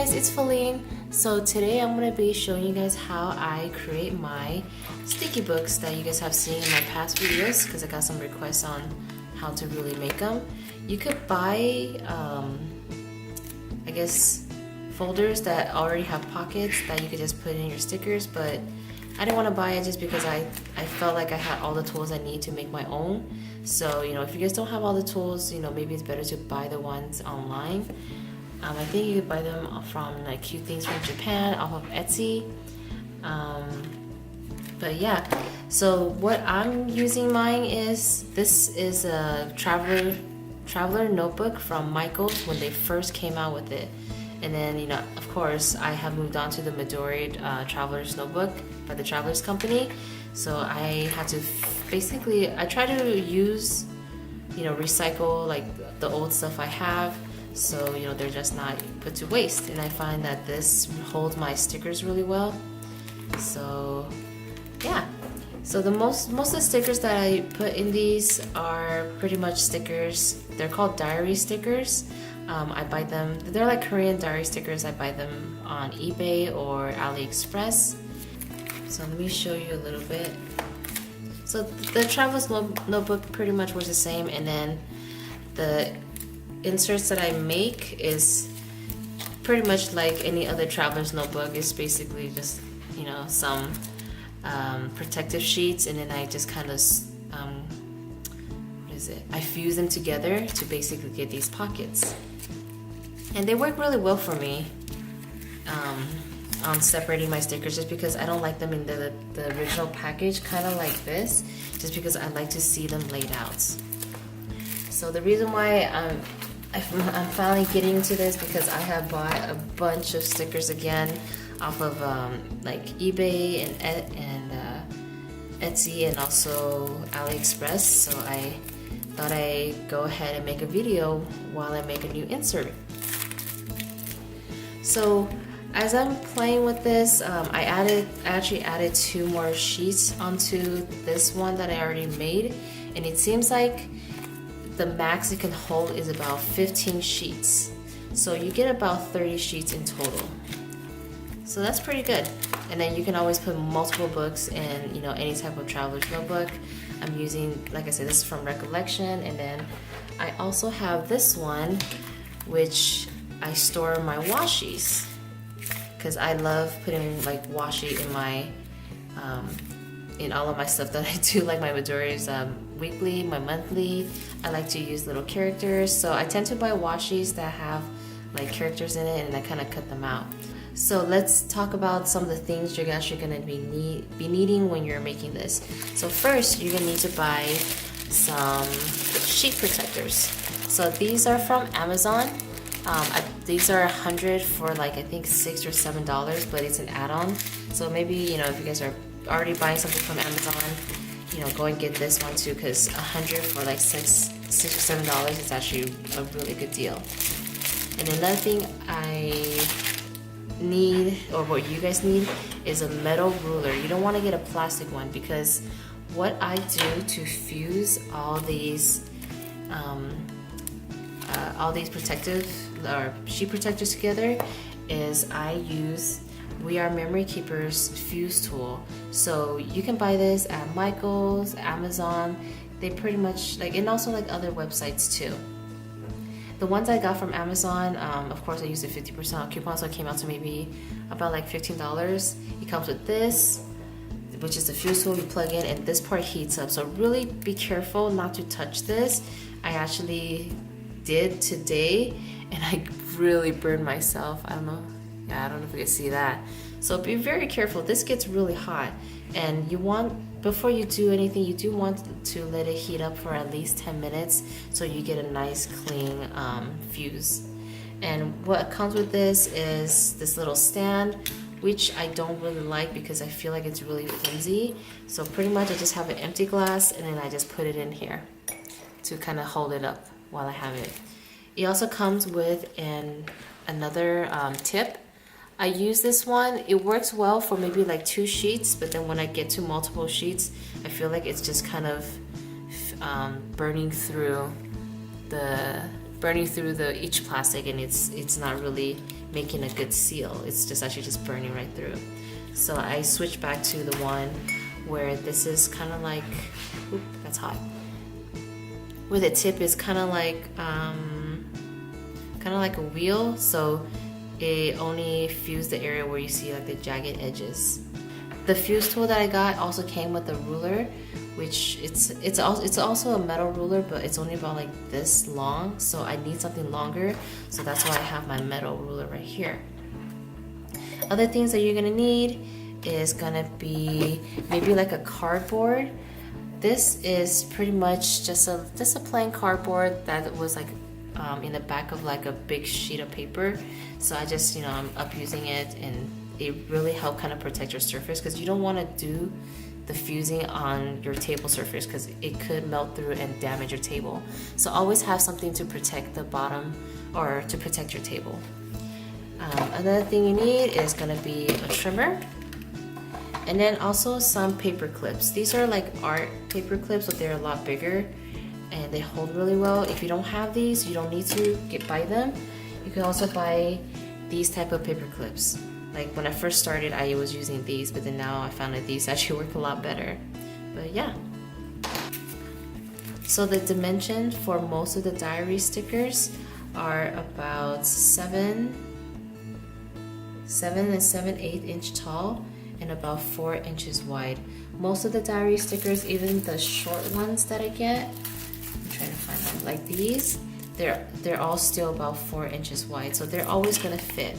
guys, it's Feline. So today I'm going to be showing you guys how I create my sticky books that you guys have seen in my past videos, because I got some requests on how to really make them. You could buy, I guess, folders that already have pockets that you could just put in your stickers, but I didn't want to buy it just because I felt like I had all the tools I need to make my own. So, if you guys don't have all the tools, maybe it's better to buy the ones online. I think you could buy them from like Cute Things from Japan off of Etsy. But yeah, so what I'm using mine is, this is a traveler notebook from Michaels when they first came out with it. And then, of course, I have moved on to the Midori Traveler's Notebook by the Travelers Company. So I had to basically, I try to use, recycle like the old stuff I have. So, they're just not put to waste. And I find that this holds my stickers really well. So, yeah. So the most of the stickers that I put in these are pretty much stickers. They're called diary stickers. I buy them, they're like Korean diary stickers. I buy them on eBay or AliExpress. So let me show you a little bit. So the Traveler's Notebook pretty much was the same, and then the inserts that I make is pretty much like any other Traveler's Notebook. It's basically just, some protective sheets, and then I just kind of, I fuse them together to basically get these pockets. And they work really well for me on separating my stickers, just because I don't like them in the original package, kind of like this, just because I like to see them laid out. So the reason why I'm finally getting into this, because I have bought a bunch of stickers again off of like eBay and Etsy and also AliExpress. So I thought I'd go ahead and make a video while I make a new insert. So as I'm playing with this, I actually added 2 more sheets onto this one that I already made, and it seems like the max it can hold is about 15 sheets. So you get about 30 sheets in total. So that's pretty good. And then you can always put multiple books in, any type of traveler's notebook. I'm using, like I said, this is from Recollection, and then I also have this one, which I store my washies, because I love putting like washi in my in all of my stuff that I do, like my Midori's weekly, my monthly. I like to use little characters, so I tend to buy washis that have like characters in it, and I kind of cut them out. So let's talk about some of the things you're actually going to be needing when you're making this. So first, you're going to need to buy some sheet protectors. So these are from Amazon. These are 100 for like, I think $6 or $7, but it's an add-on. So maybe, if you guys are already buying something from Amazon, go and get this one too, because 100 for like $6 or $7 is actually a really good deal. And another thing I need, or what you guys need, is a metal ruler. You don't want to get a plastic one, because what I do to fuse all these protective or sheet protectors together is I use We Are Memory Keeper's fuse tool. So you can buy this at Michaels, Amazon. They pretty much and also like other websites too. The ones I got from Amazon, of course I used a 50% coupon, so it came out to maybe about like $15. It comes with this, which is the fuse tool you plug in, and this part heats up. So really be careful not to touch this. I actually did today, and I really burned myself. I don't know if you can see that. So be very careful. This gets really hot, and before you do anything, you do want to let it heat up for at least 10 minutes so you get a nice clean fuse. And what comes with this is this little stand, which I don't really like because I feel like it's really flimsy. So pretty much I just have an empty glass, and then I just put it in here to kind of hold it up while I have it. It also comes with another tip. I use this one. It works well for maybe like 2 sheets, but then when I get to multiple sheets, I feel like it's just kind of burning through the burning through each plastic, and it's not really making a good seal. It's just actually just burning right through. So I switched back to the one where this is kind of like, oop, that's hot. Where the tip is kind of like a wheel, so it only fused the area where you see like the jagged edges. The fuse tool that I got also came with a ruler, which it's also a metal ruler, but it's only about like this long, so I need something longer, so that's why I have my metal ruler right here. Other things that you're gonna need is gonna be maybe like a cardboard. This is pretty much just a plain cardboard that was like in the back of like a big sheet of paper. So I just, I'm up using it, and it really helped kind of protect your surface, because you don't want to do the fusing on your table surface because it could melt through and damage your table. So always have something to protect the bottom or to protect your table. Another thing you need is going to be a trimmer, and then also some paper clips. These are like art paper clips, but they're a lot bigger and they hold really well. If you don't have these, you don't need to buy them. You can also buy these type of paper clips. Like when I first started, I was using these, but then now I found that these actually work a lot better. But yeah. So the dimension for most of the diary stickers are about 7 and 7/8 inch tall and about 4 inches wide. Most of the diary stickers, even the short ones that I get, I'm trying to find them, like these, they're all still about 4 inches wide, so they're always gonna fit.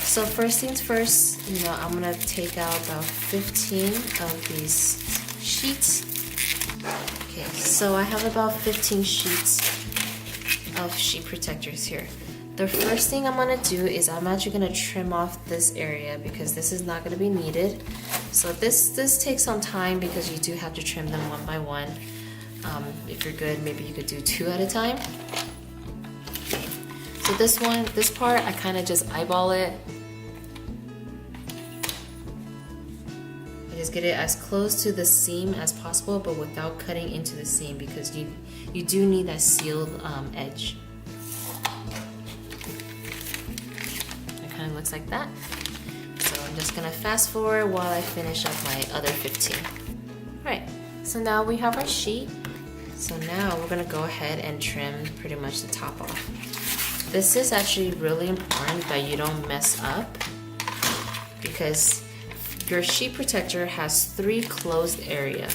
So first things first, I'm gonna take out about 15 of these sheets. Okay, so I have about 15 sheets of sheet protectors here. The first thing I'm gonna do is I'm actually gonna trim off this area because this is not gonna be needed. So this takes some time because you do have to trim them one by one. If you're good, maybe you could do 2 at a time. So this part, I kind of just eyeball it. I just get it as close to the seam as possible, but without cutting into the seam, because you do need that sealed edge. It kind of looks like that. So I'm just gonna fast forward while I finish up my other 15. Alright, so now we have our sheet. So now we're gonna go ahead and trim pretty much the top off. This is actually really important that you don't mess up, because your sheet protector has 3 closed areas.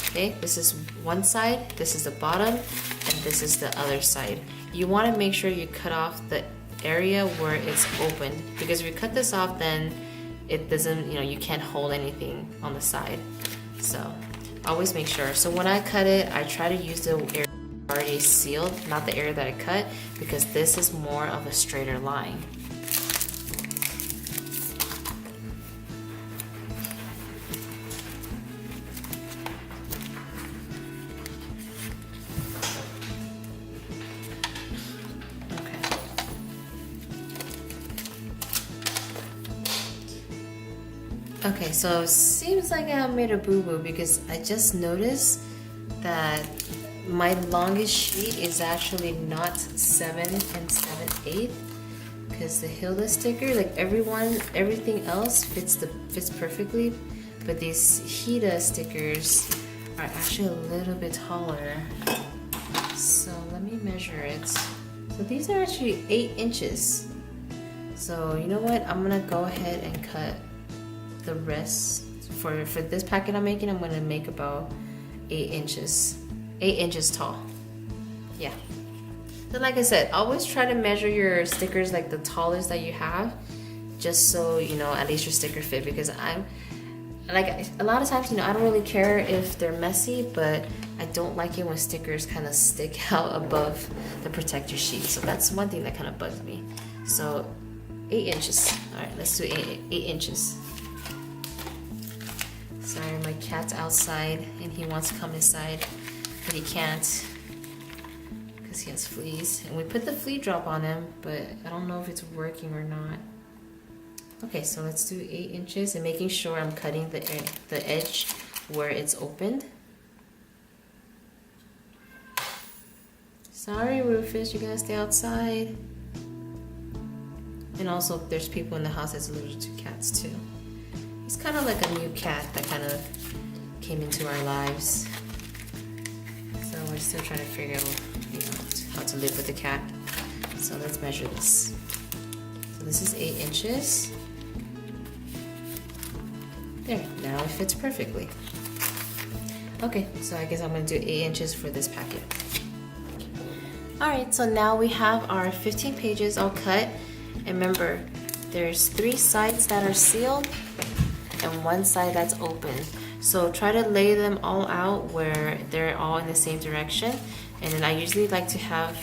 Okay, this is one side, this is the bottom, and this is the other side. You want to make sure you cut off the area where it's open, because if you cut this off, then it doesn't, you can't hold anything on the side. So always make sure. So when I cut it, I try to use the area already sealed, not the area that I cut, because this is more of a straighter line. Okay, so it seems like I made a boo-boo, because I just noticed that my longest sheet is actually not 7 and 7/8, because the Hilda sticker, like everything else fits perfectly, but these Hida stickers are actually a little bit taller. So let me measure it. So these are actually 8 inches. So you know what? I'm gonna go ahead and cut the rest. For this packet I'm making, I'm gonna make about 8 inches. 8 inches tall. Yeah. So like I said, always try to measure your stickers like the tallest that you have, just so at least your sticker fit, because I'm like, a lot of times I don't really care if they're messy, but I don't like it when stickers kind of stick out above the protector sheet. So that's one thing that kind of bugs me. So 8 inches. Alright, let's do 8 inches. Sorry, my cat's outside and he wants to come inside, but he can't because he has fleas. And we put the flea drop on him, but I don't know if it's working or not. Okay, so let's do 8 inches, and making sure I'm cutting the edge where it's opened. Sorry, Rufus, you gotta stay outside. And also, there's people in the house that's allergic to cats too. He's kind of like a new cat that kind of came into our lives. So we're still trying to figure out, how to live with the cat. So let's measure this. So this is 8 inches. There, now it fits perfectly. Okay, so I guess I'm gonna do 8 inches for this packet. Alright, so now we have our 15 pages all cut. And remember, there's 3 sides that are sealed and 1 side that's open. So try to lay them all out where they're all in the same direction. And then I usually like to have,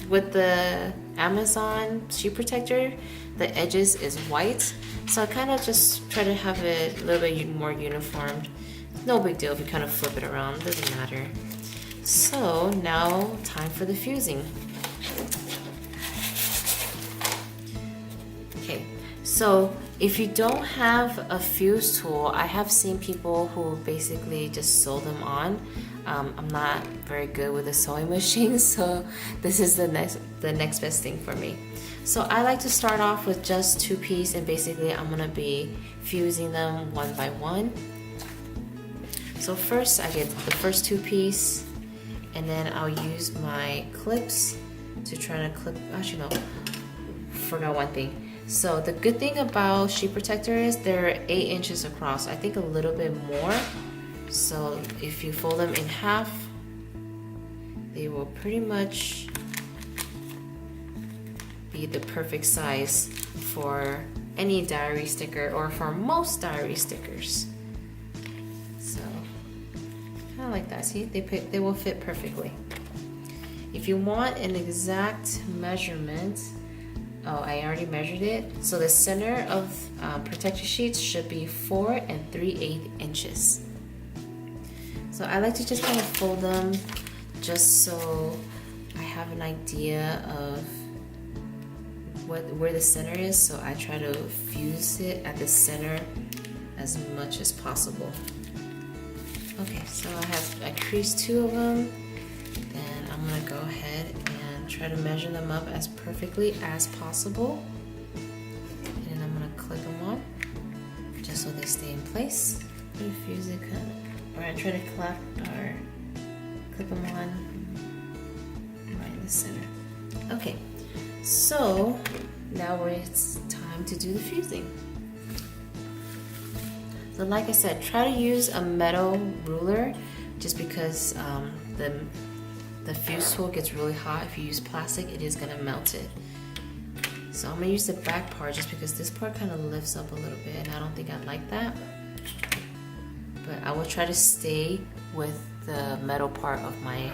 with the Amazon sheet protector, the edges is white. So I kind of just try to have it a little bit more uniform. No big deal if you kind of flip it around, doesn't matter. So now time for the fusing. Okay, so if you don't have a fuse tool, I have seen people who basically just sew them on. I'm not very good with a sewing machine, so this is the next best thing for me. So I like to start off with just 2 pieces, and basically I'm gonna be fusing them one by one. So first I get the first 2 pieces, and then I'll use my clips to try to clip. Actually, no, forgot one thing. So the good thing about sheet protector is they're 8 inches across. I think a little bit more. So if you fold them in half, they will pretty much be the perfect size for any diary sticker, or for most diary stickers. So kind of like that. See, they will fit perfectly. If you want an exact measurement, oh, I already measured it. So the center of protector sheets should be 4 3/8 inches. So I like to just kind of fold them just so I have an idea of where the center is. So I try to fuse it at the center as much as possible. Okay, so I creased 2 of them. Then I'm gonna go ahead and try to measure them up as perfectly as possible. And I'm gonna clip them on just so they stay in place. I'm gonna fuse it kind of, or I try to clip them on right in the center. Okay, so now it's time to do the fusing. So like I said, try to use a metal ruler, just because the fuse tool gets really hot. If you use plastic, it is gonna melt it. So I'm gonna use the back part just because this part kind of lifts up a little bit, and I don't think I like that. But I will try to stay with the metal part of my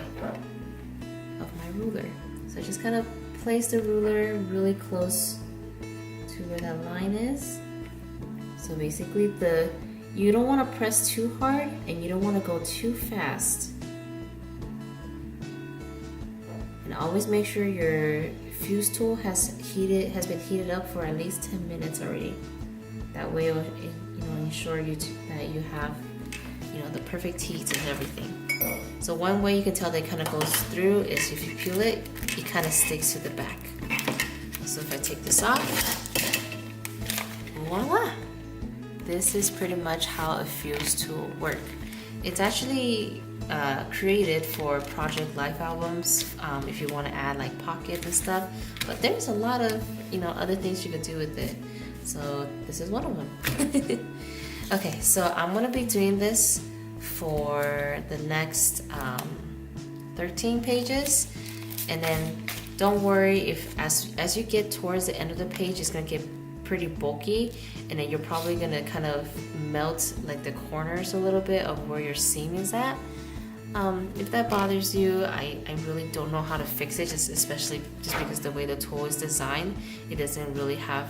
ruler. So just kind of place the ruler really close to where that line is. So basically you don't want to press too hard, and you don't want to go too fast. And always make sure your fuse tool has been heated up for at least 10 minutes already. That way it ensure that you have the perfect heat and everything. So one way you can tell that it kind of goes through is if you peel it, it kind of sticks to the back. So if I take this off, voila! This is pretty much how a fuse tool works. It's actually created for project life albums, if you want to add like pockets and stuff, but there's a lot of other things you could do with it. So this is one of them. Okay, so I'm gonna be doing this for the next 13 pages, and then don't worry if as you get towards the end of the page, it's gonna get pretty bulky, and then you're probably gonna kind of melt like the corners a little bit of where your seam is at. If that bothers you, I really don't know how to fix it, especially because the way the tool is designed, it doesn't really have,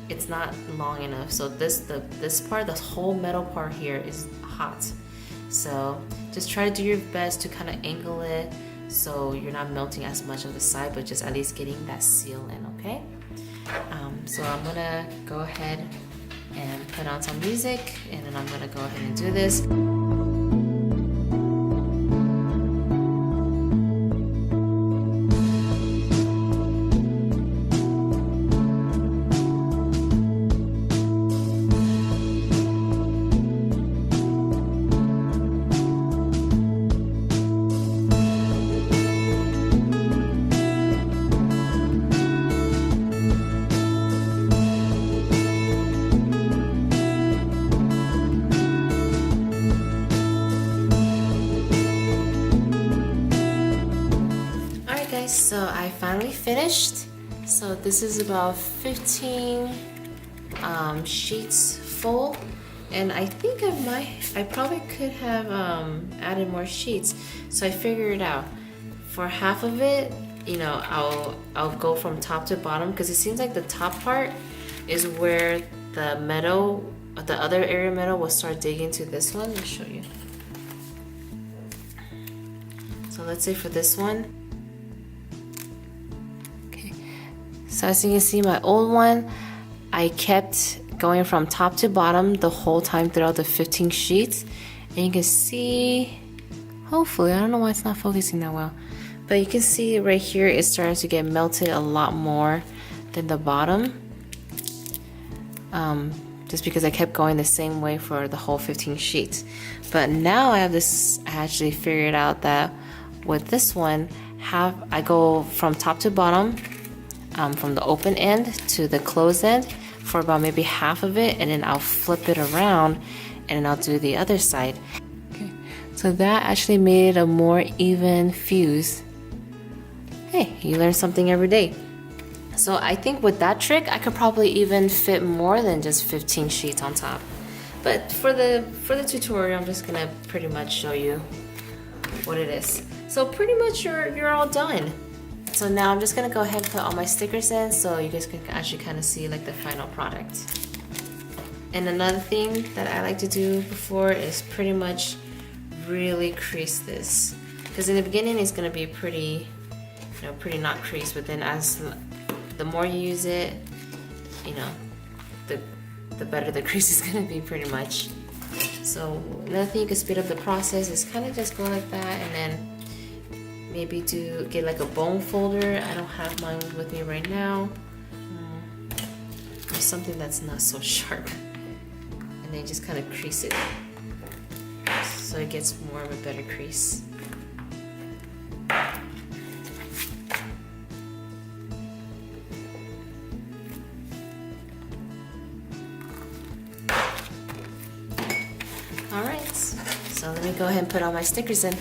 it's not long enough. So this part, the whole metal part here is hot. So just try to do your best to kind of angle it so you're not melting as much of the side, but just at least getting that seal in, okay? So I'm gonna go ahead and put on some music, and then I'm gonna go ahead and do this. guys, so I finally finished. So this is about 15 sheets full, and I think I probably could have added more sheets. So I figured it out. For half of it, you know, I'll go from top to bottom, because it seems like the top part is where the metal, the other area metal, will start digging to this one. Let me show you. So let's say for this one. Okay. So as you can see, my old one, I kept going from top to bottom the whole time throughout the 15 sheets. And you can see, hopefully, I don't know why it's not focusing that well, but you can see right here it's starting to get melted a lot more than the bottom. Just because I kept going the same way for the whole 15 sheets. But now I actually figured out that with this one, I go from top to bottom, from the open end to the closed end for about maybe half of it, and then I'll flip it around and I'll do the other side. Okay. So that actually made it a more even fuse. Hey, you learn something every day. So I think with that trick, I could probably even fit more than just 15 sheets on top. But for the tutorial, I'm just gonna pretty much show you what it is. So pretty much you're all done. So now I'm just gonna go ahead and put all my stickers in, so you guys can actually kind of see like the final product. And another thing that I like to do before is pretty much really crease this, because in the beginning it's gonna be pretty, you know, pretty not creased, but then as the more you use it, you know, the better the crease is gonna be pretty much. So another thing you can speed up the process is kind of just go like that, and then maybe get like a bone folder. I don't have mine with me right now. Or something that's not so sharp, and then just kind of crease it so it gets more of a better crease. Alright, so let me go ahead and put all my stickers in.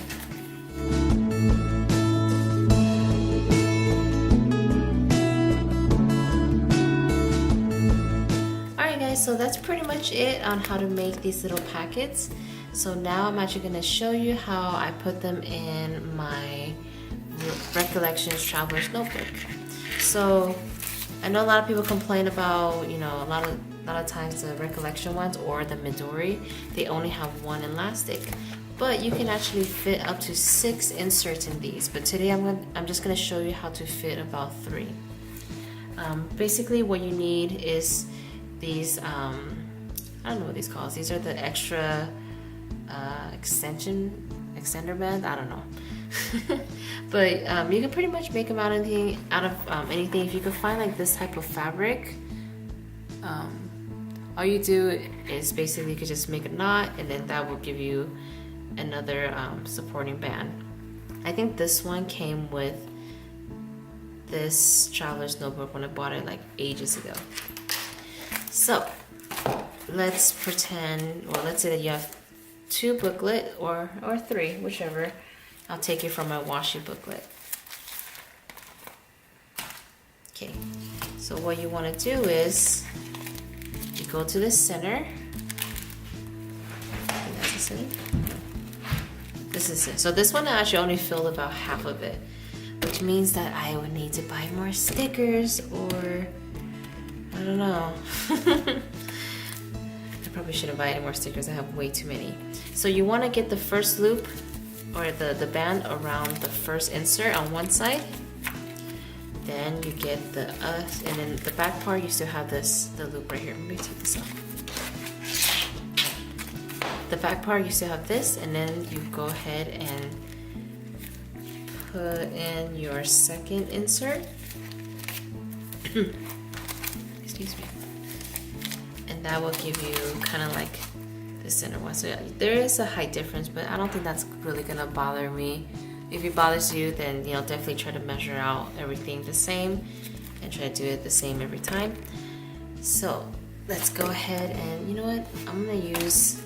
Alright guys, so that's pretty much it on how to make these little packets. So now I'm actually going to show you how I put them in my Recollections Traveler's Notebook. So I know a lot of people complain about, you know, a lot of times the Recollection ones or the Midori, they only have one elastic, but you can actually fit up to 6 inserts in these. But today I'm just going to show you how to fit about 3. Basically what you need is these, I don't know what these called. These are the extra extender bands. I don't know. But you can pretty much make them out of anything. If you can find like this type of fabric, all you do is basically you could just make a knot, and then that will give you another supporting band. I think this one came with this Traveler's Notebook when I bought it like ages ago. So let's pretend, or let's say that you have 2 booklet or 3, whichever. I'll take it from my washi booklet. Okay, so what you want to do is you go to the center. I think that's the center. This is it. So this one I actually only filled about half of it, which means that I would need to buy more stickers, or I don't know. I probably shouldn't buy any more stickers. I have way too many. So you want to get the first loop, or the band around the first insert on one side. Then you get and then the back part you still have the loop right here. Let me take this off. The back part you still have this, and then you go ahead and put in your second insert. Excuse me. And that will give you kind of like the center one. So yeah, there is a height difference, but I don't think that's really gonna bother me. If it bothers you, then you know, definitely try to measure out everything the same and try to do it the same every time. So let's go ahead and, you know what, I'm gonna use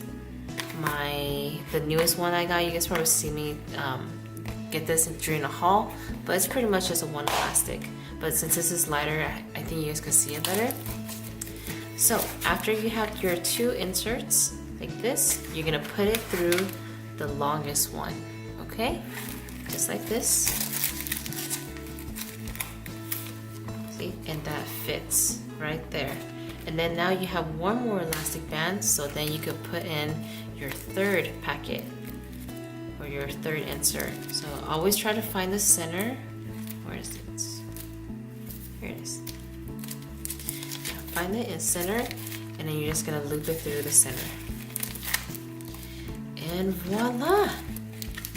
the newest one I got. You guys probably see me get this during a haul, but it's pretty much just a one plastic. But since this is lighter, I think you guys can see it better. So after you have your 2 inserts like this, you're gonna put it through the longest one, okay? Just like this. See, and that fits right there. And then now you have one more elastic band, so then you could put in your 3rd packet or your 3rd insert. So always try to find the center. Where is it? Here it is. Find it in center, and then you're just gonna loop it through the center. And voila!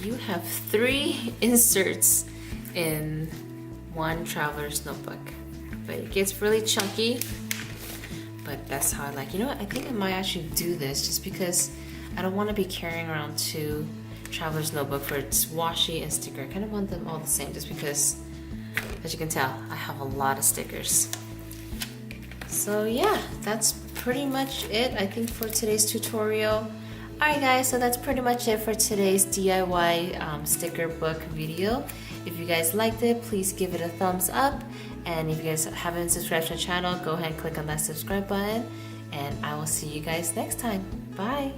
You have 3 inserts in one traveler's notebook. But it gets really chunky, but that's how I like. You know what? I think I might actually do this just because I don't want to be carrying around 2 traveler's notebook for washi and sticker. I kind of want them all the same just because, as you can tell, I have a lot of stickers. So yeah, that's pretty much it, I think, for today's tutorial. Alright guys, so that's pretty much it for today's DIY sticker book video. If you guys liked it, please give it a thumbs up. And if you guys haven't subscribed to the channel, go ahead and click on that subscribe button. And I will see you guys next time. Bye!